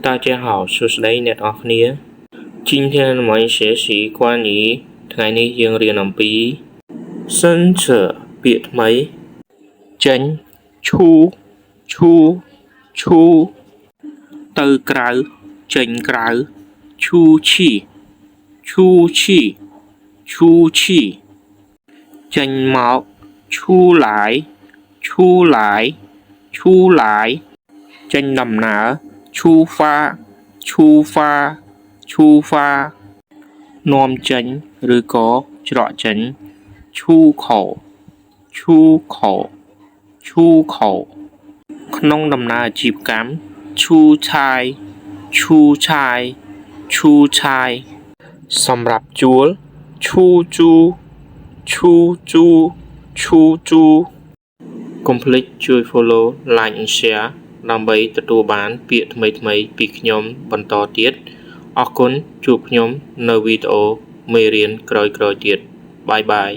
大家好，是谁អ្នកអរគ្នា今天我们学习关于ថ្ងៃនេះយើងរៀនអំពីសិនឈើពាក្យថ្មីចេញឈូឈូឈូទៅក្រៅចេញក្រៅឈូឈីឈូឈីឈូឈីចេញមកឈូឡាយឈូឡាយឈូឡាយចេញដំណើរឈូហ្វាឈូហ្វាឈូហ្វានាំចេញឬក៏ច្រកចេញឈូខោឈូខោឈូខោក្នុងដំណើរអាជីវកម្មឈូឆាយឈូឆាយឈូឆាយសម្រាប់ជួលឈូជូឈូជូឈូជូកុំភ្លេចជួយ follow like and share ដើម្បីទទួលបានពាក្យថ្មីៗពីខ្ញុំបន្តទៀតអរគុណជួបខ្ញុំនៅវីដេអូមេរៀនក្រោយៗទៀតបាយបាយ